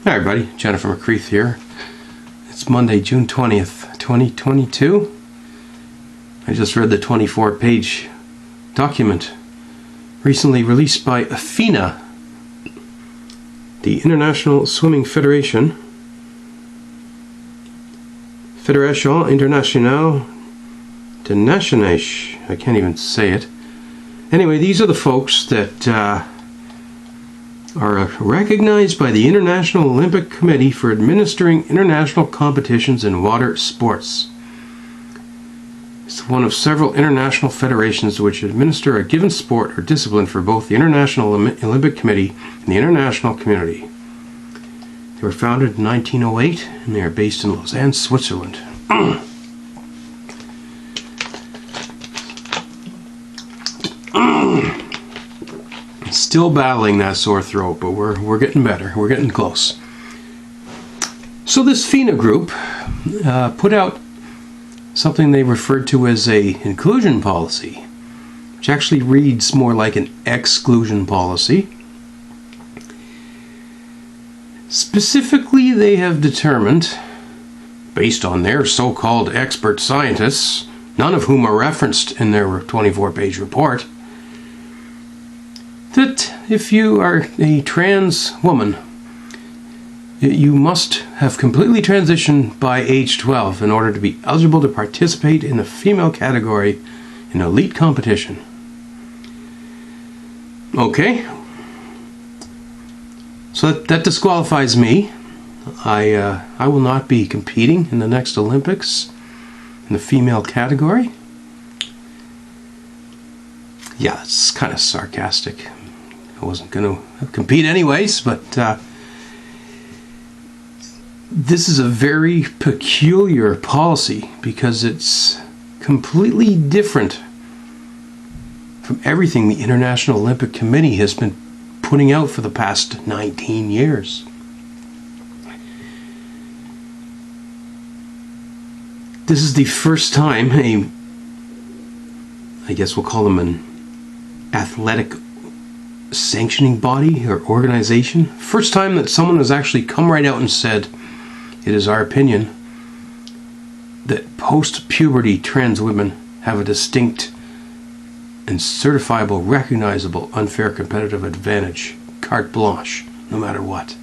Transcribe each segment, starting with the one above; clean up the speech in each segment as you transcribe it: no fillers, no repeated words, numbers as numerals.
Hi everybody, Jennifer McCreath here. It's Monday, June 20th, 2022. I just read the 24-page document recently released by FINA, the International Swimming Federation, Fédération Internationale de Natation. I can't even say it. Anyway, these are the folks that are recognized by the International Olympic Committee for administering international competitions in water sports. It's one of several international federations which administer a given sport or discipline for both the International Olympic Committee and the international community. They were founded in 1908 and they are based in Lausanne, Switzerland. Still battling that sore throat, but we're getting better. We're getting close. So this FINA group put out something they referred to as a inclusion policy, which actually reads more like an exclusion policy. Specifically, they have determined, based on their so-called expert scientists, none of whom are referenced in their 24-page report, that if you are a trans woman, you must have completely transitioned by age 12 in order to be eligible to participate in the female category in elite competition. Okay, so that disqualifies me. I will not be competing in the next Olympics in the female category. Yeah, it's kind of sarcastic. I wasn't going to compete anyways, but this is a very peculiar policy because it's completely different from everything the International Olympic Committee has been putting out for the past 19 years. This is the first time I guess we'll call them an athletic sanctioning body or organization. First time that someone has actually come right out and said, it is our opinion that post-puberty trans women have a distinct and certifiable, recognizable, unfair competitive advantage. Carte blanche, no matter what.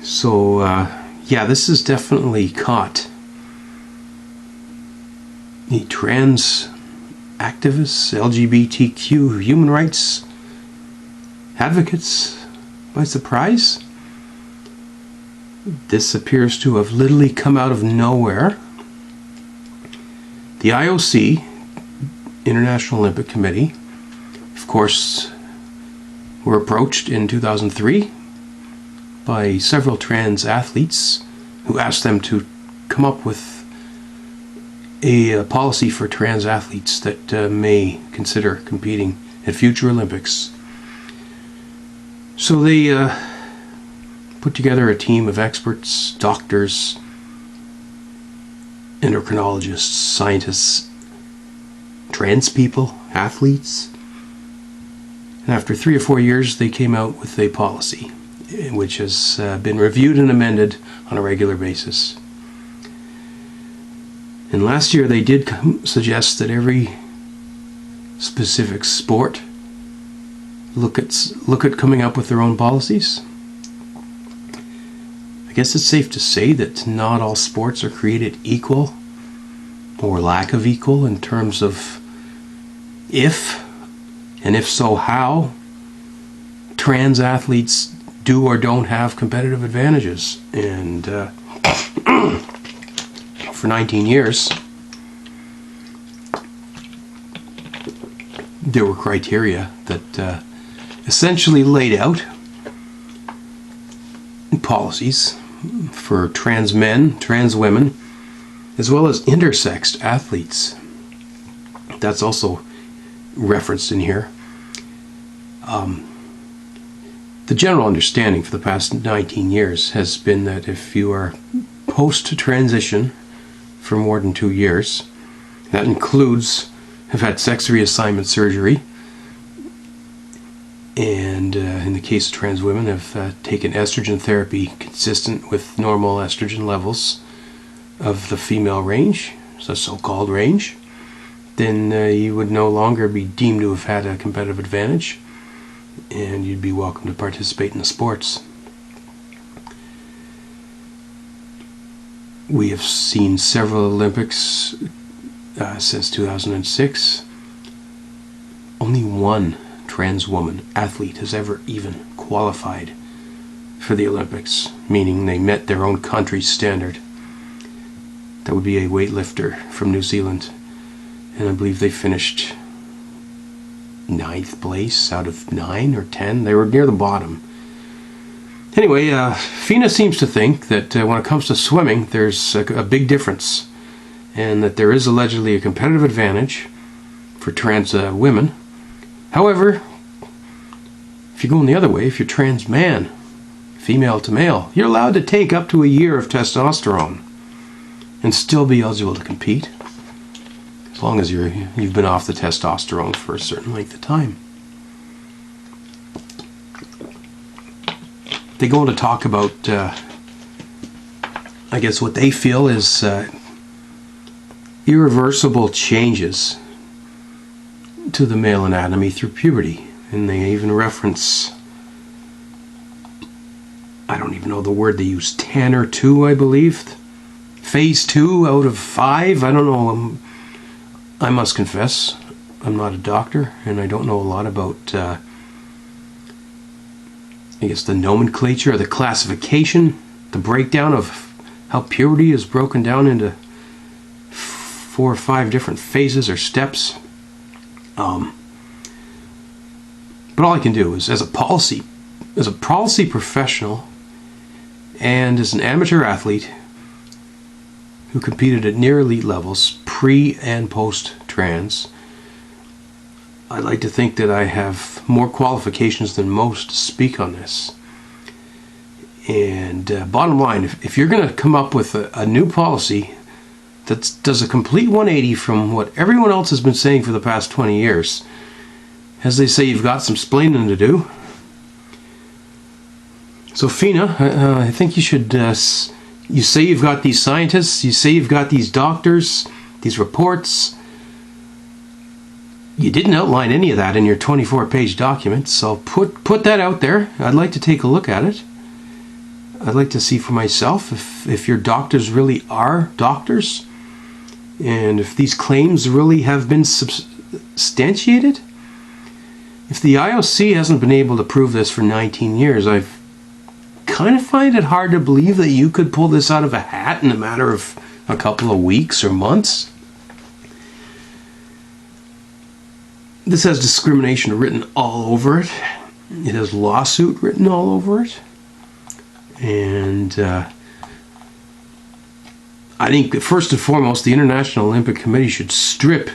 So, yeah, this is definitely caught the trans activists, LGBTQ human rights advocates by surprise. This appears to have literally come out of nowhere. The IOC, International Olympic Committee, of course, were approached in 2003 by several trans athletes who asked them to come up with a policy for trans athletes that may consider competing at future Olympics. So they put together a team of experts, doctors, endocrinologists, scientists, trans people, athletes. And after 3 or 4 years, they came out with a policy, which has been reviewed and amended on a regular basis. And last year they did suggest that every specific sport look at coming up with their own policies. I guess it's safe to say that not all sports are created equal or lack of equal in terms of if, and if so how, trans athletes do or don't have competitive advantages. And for 19 years, there were criteria that essentially laid out policies for trans men, trans women, as well as intersexed athletes. That's also referenced in here. The general understanding for the past 19 years has been that if you are post-transition for more than 2 years, that includes have had sex reassignment surgery, and in the case of trans women, have taken estrogen therapy consistent with normal estrogen levels of the female range, the so-called range, then you would no longer be deemed to have had a competitive advantage, and you'd be welcome to participate in the sports. We have seen several Olympics since 2006. Only one trans woman athlete has ever even qualified for the Olympics, meaning they met their own country's standard. That would be a weightlifter from New Zealand, and I believe they finished 9th place out of 9 or 10. They were near the bottom. Anyway, FINA seems to think that when it comes to swimming, there's a big difference, and that there is allegedly a competitive advantage for trans women. However, if you're going the other way, if you're trans man, female to male, you're allowed to take up to a year of testosterone and still be eligible to compete, as long as you've been off the testosterone for a certain length of time. They go on to talk about, I guess, what they feel is irreversible changes to the male anatomy through puberty. And they even reference, I don't even know the word they use, Tanner 2, I believe. Phase 2 out of 5. I don't know. I must confess, I'm not a doctor, and I don't know a lot about I guess the nomenclature, or the classification, the breakdown of how puberty is broken down into 4 or 5 different phases or steps. But all I can do is, as a policy professional and as an amateur athlete who competed at near elite levels, pre and post trans, I'd like to think that I have more qualifications than most to speak on this. And bottom line, if you're going to come up with a new policy that does a complete 180 from what everyone else has been saying for the past 20 years, as they say, you've got some splaining to do. So FINA, I think you should, you say you've got these scientists, you say you've got these doctors, these reports. You didn't outline any of that in your 24-page document, so put that out there. I'd like to take a look at it. I'd like to see for myself if your doctors really are doctors, and if these claims really have been substantiated. If the IOC hasn't been able to prove this for 19 years, I kind of find it hard to believe that you could pull this out of a hat in a matter of a couple of weeks or months. This has discrimination written all over it. It has lawsuit written all over it. And I think that first and foremost, the International Olympic Committee should strip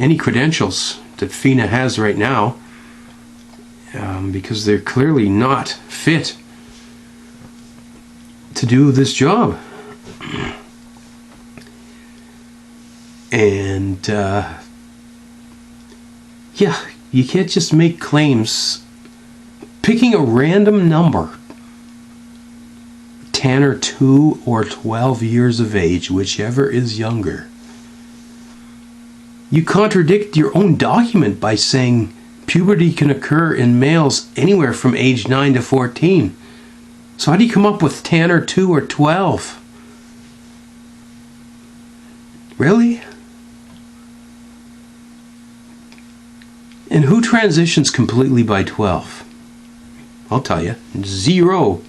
any credentials that FINA has right now, because they're clearly not fit to do this job. And yeah, you can't just make claims picking a random number, 10 or 2 or 12 years of age, whichever is younger. You contradict your own document by saying puberty can occur in males anywhere from age 9 to 14. So how do you come up with 10 or 2 or 12? Really? And who transitions completely by 12? I'll tell you, 0.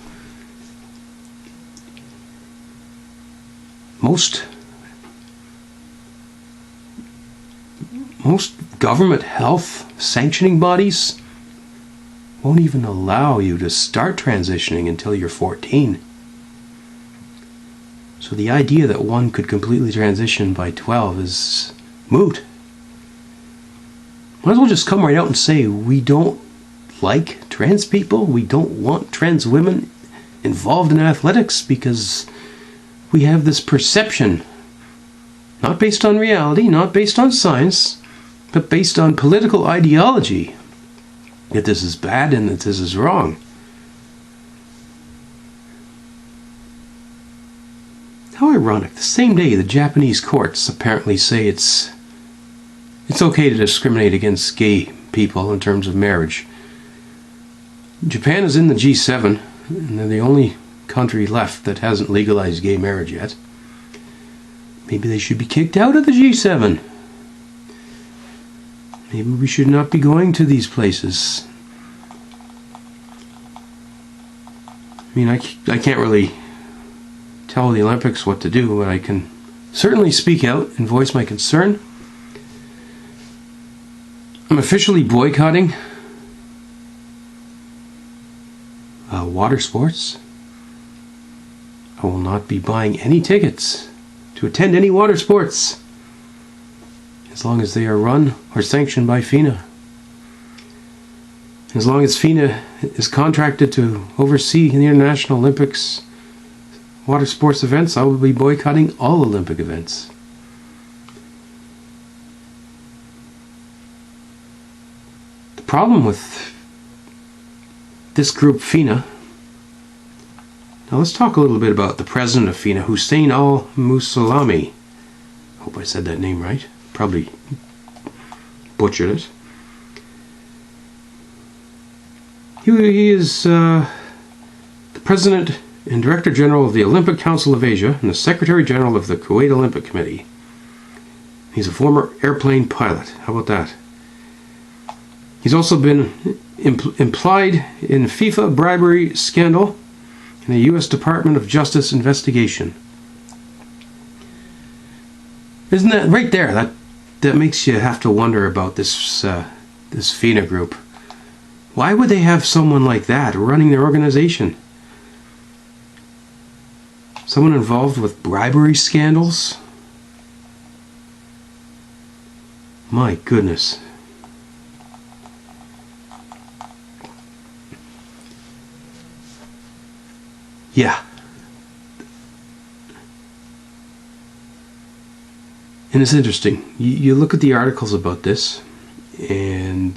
Most government health sanctioning bodies won't even allow you to start transitioning until you're 14. So the idea that one could completely transition by 12 is moot. Might as well just come right out and say we don't like trans people, we don't want trans women involved in athletics because we have this perception, not based on reality, not based on science, but based on political ideology, that this is bad and that this is wrong. How ironic. The same day the Japanese courts apparently say it's okay to discriminate against gay people in terms of marriage. Japan is in the G7, and they're the only country left that hasn't legalized gay marriage yet. Maybe they should be kicked out of the G7. Maybe we should not be going to these places. I mean, I can't really tell the Olympics what to do, but I can certainly speak out and voice my concern. I'm officially boycotting water sports. I will not be buying any tickets to attend any water sports as long as they are run or sanctioned by FINA. As long as FINA is contracted to oversee the International Olympics water sports events, I will be boycotting all Olympic events. The problem with this group FINA, now let's talk a little bit about the president of FINA, Hussein al-Musalami. I hope I said that name right. Probably butchered it. He is the president and director general of the Olympic Council of Asia and the secretary general of the Kuwait Olympic Committee. He's a former airplane pilot. How about that? He's also been implied in FIFA bribery scandal in the U.S. Department of Justice investigation. Isn't that right there? That makes you have to wonder about this FINA group. Why would they have someone like that running their organization? Someone involved with bribery scandals? My goodness. Yeah. And it's interesting. You look at the articles about this, and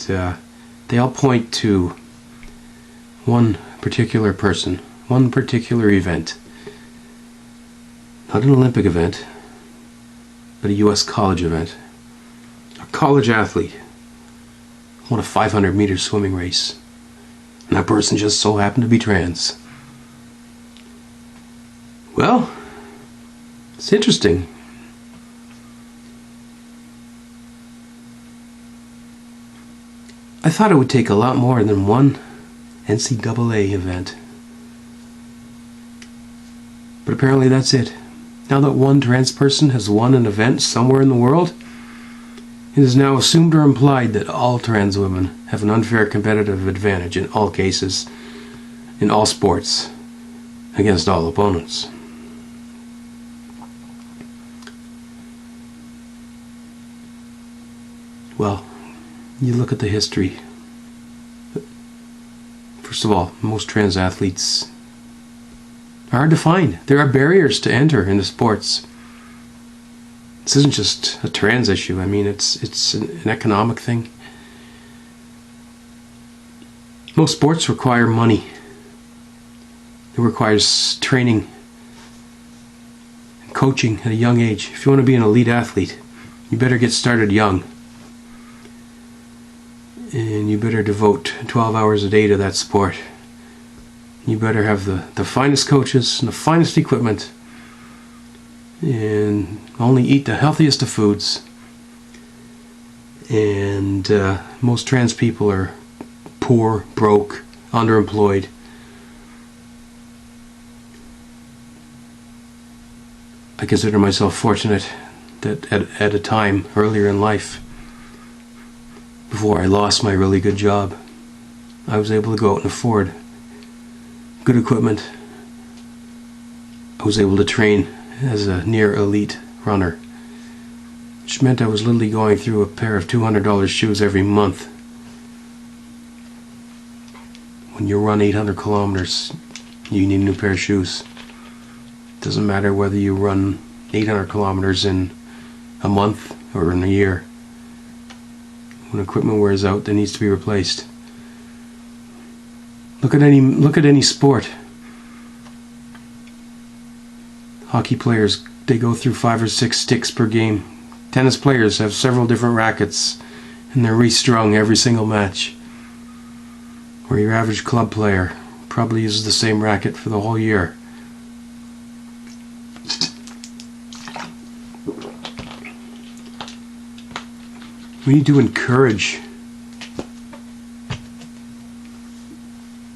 they all point to one particular person, one particular event. Not an Olympic event, but a U.S. college event. A college athlete won a 500-meter swimming race, and that person just so happened to be trans. Well, it's interesting. I thought it would take a lot more than one NCAA event. But apparently that's it. Now that one trans person has won an event somewhere in the world, it is now assumed or implied that all trans women have an unfair competitive advantage in all cases, in all sports, against all opponents. Well, you look at the history. First of all, most trans athletes are hard to find. There are barriers to enter into sports. This isn't just a trans issue. I mean, it's an economic thing. Most sports require money. It requires training and coaching at a young age. If you want to be an elite athlete, you better get started young. And you better devote 12 hours a day to that sport. You better have the finest coaches and the finest equipment, and only eat the healthiest of foods. And most trans people are poor, broke, underemployed. I consider myself fortunate that at a time earlier in life, before I lost my really good job, I was able to go out and afford good equipment. I was able to train as a near elite runner, which meant I was literally going through a pair of $200 shoes every month. When you run 800 kilometers, you need a new pair of shoes. It doesn't matter whether you run 800 kilometers in a month or in a year. When equipment wears out, it needs to be replaced. Look at any sport. Hockey players, they go through 5 or 6 sticks per game. Tennis players have several different rackets, and they're restrung every single match. Where your average club player probably uses the same racket for the whole year. We need to encourage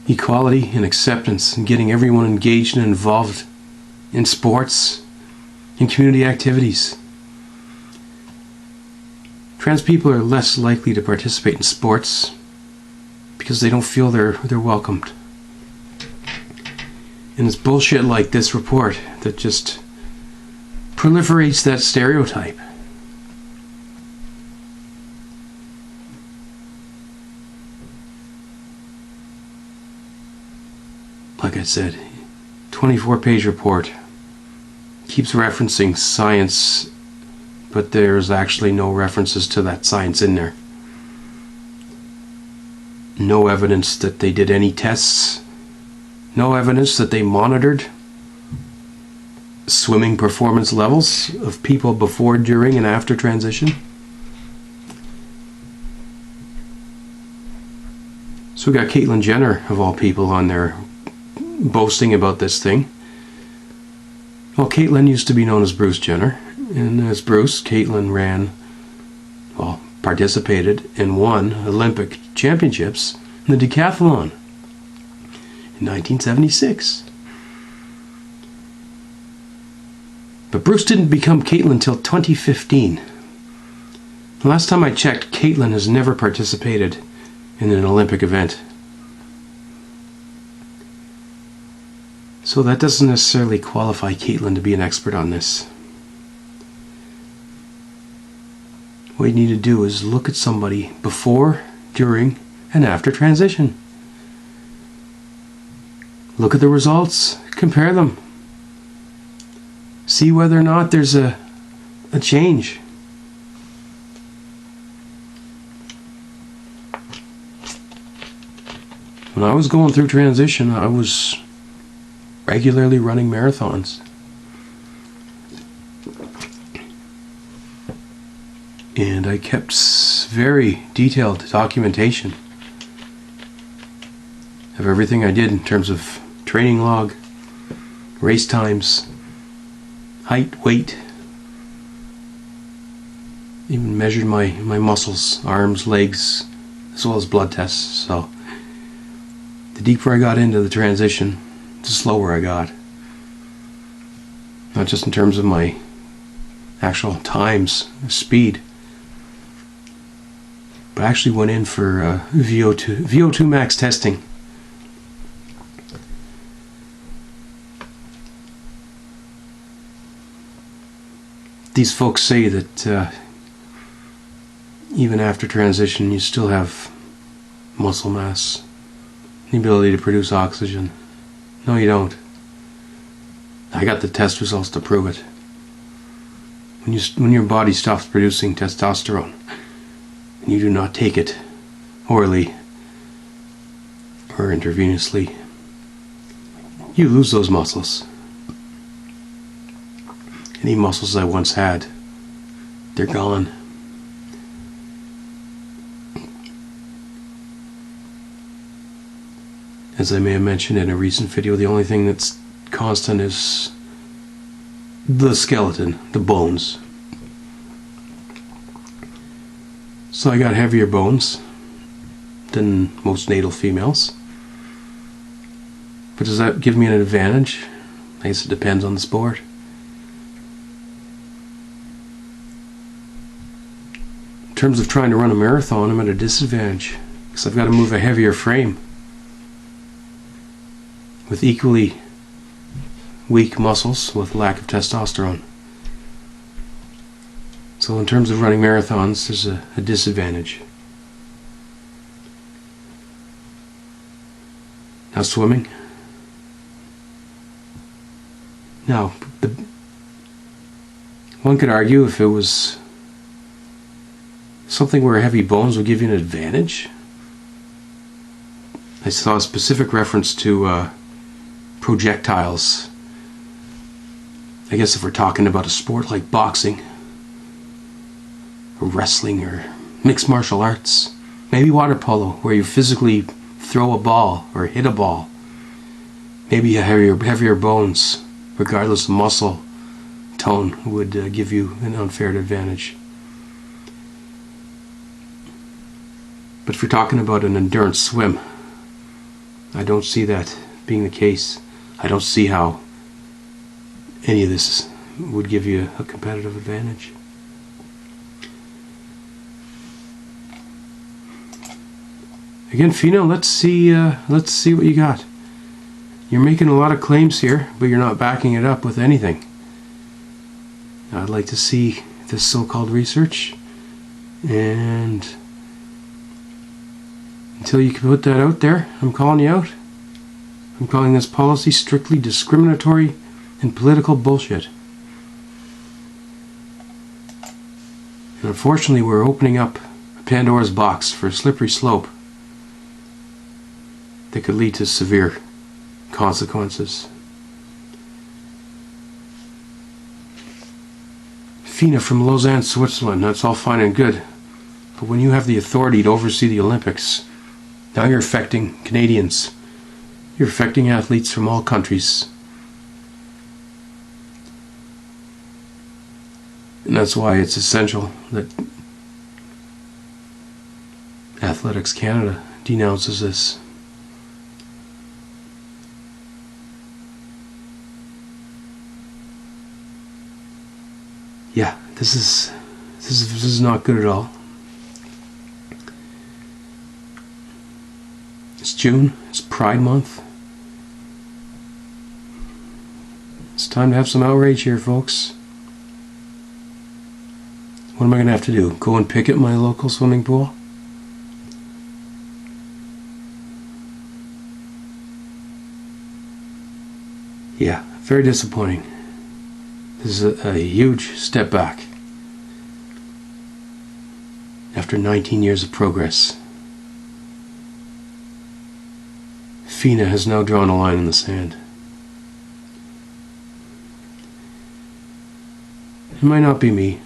equality and acceptance and getting everyone engaged and involved in sports and community activities. Trans people are less likely to participate in sports because they don't feel they're welcomed. And it's bullshit like this report that just proliferates that stereotype. Like I said, 24-page report keeps referencing science, but there's actually no references to that science in there. No evidence that they did any tests. No evidence that they monitored swimming performance levels of people before, during, and after transition. So we got Caitlyn Jenner, of all people, on there boasting about this thing. Well, Caitlyn used to be known as Bruce Jenner, and as Bruce, Caitlyn participated and won Olympic championships in the decathlon in 1976. But Bruce didn't become Caitlyn until 2015. The last time I checked, Caitlyn has never participated in an Olympic event. So that doesn't necessarily qualify Caitlyn to be an expert on this. What you need to do is look at somebody before, during, and after transition. Look at the results, compare them. See whether or not there's a change. When I was going through transition, I was regularly running marathons. And I kept very detailed documentation of everything I did in terms of training log, race times, height, weight. Even measured my muscles, arms, legs, as well as blood tests. So the deeper I got into the transition, the slower I got. Not just in terms of my actual times, speed, but I actually went in for VO2 max testing. These folks say that even after transition you still have muscle mass, the ability to produce oxygen. No, you don't. I got the test results to prove it. When your body stops producing testosterone, and you do not take it orally or intravenously, you lose those muscles. Any muscles I once had, they're gone. As I may have mentioned in a recent video, the only thing that's constant is the skeleton, the bones. So I got heavier bones than most natal females. But does that give me an advantage? I guess it depends on the sport. In terms of trying to run a marathon, I'm at a disadvantage because I've got to move a heavier frame with equally weak muscles with lack of testosterone. So in terms of running marathons, there's a disadvantage. Now swimming. Now, one could argue if it was something where heavy bones would give you an advantage. I saw a specific reference to projectiles. I guess if we're talking about a sport like boxing, or wrestling, or mixed martial arts, maybe water polo, where you physically throw a ball or hit a ball. Maybe heavier bones, regardless of muscle tone, would give you an unfair advantage. But if you're talking about an endurance swim, I don't see that being the case. I don't see how any of this would give you a competitive advantage. Again, FINA, let's see what you got. You're making a lot of claims here, but you're not backing it up with anything. I'd like to see this so-called research, and until you can put that out there, I'm calling you out. I'm calling this policy strictly discriminatory and political bullshit. And unfortunately, we're opening up a Pandora's box for a slippery slope that could lead to severe consequences. FINA from Lausanne, Switzerland, that's all fine and good. But when you have the authority to oversee the Olympics, now you're affecting Canadians. You're affecting athletes from all countries. And that's why it's essential that Athletics Canada denounces this. Yeah, this is not good at all. It's June, it's Pride Month. It's time to have some outrage here, folks. What am I going to have to do? Go and picket my local swimming pool? Yeah, very disappointing. This is a huge step back after 19 years of progress. FINA has now drawn a line in the sand. It might not be me.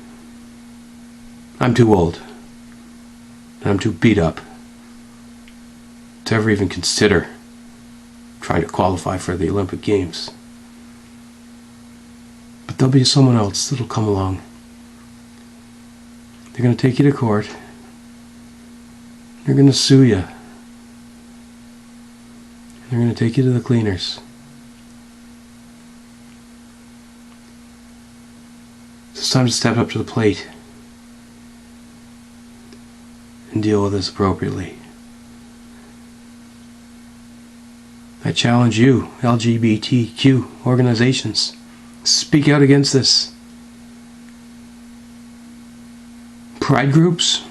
I'm too old. I'm too beat up to ever even consider trying to qualify for the Olympic Games. But there'll be someone else that'll come along. They're going to take you to court. They're going to sue you. They're going to take you to the cleaners. So it's time to step up to the plate and deal with this appropriately. I challenge you, LGBTQ organizations, speak out against this. Pride groups,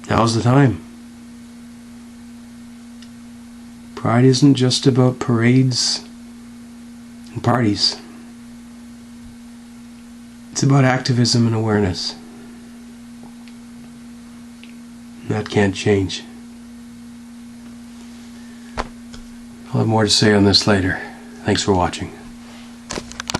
now's the time. Pride isn't just about parades and parties. It's about activism and awareness. That can't change. I'll have more to say on this later. Thanks for watching.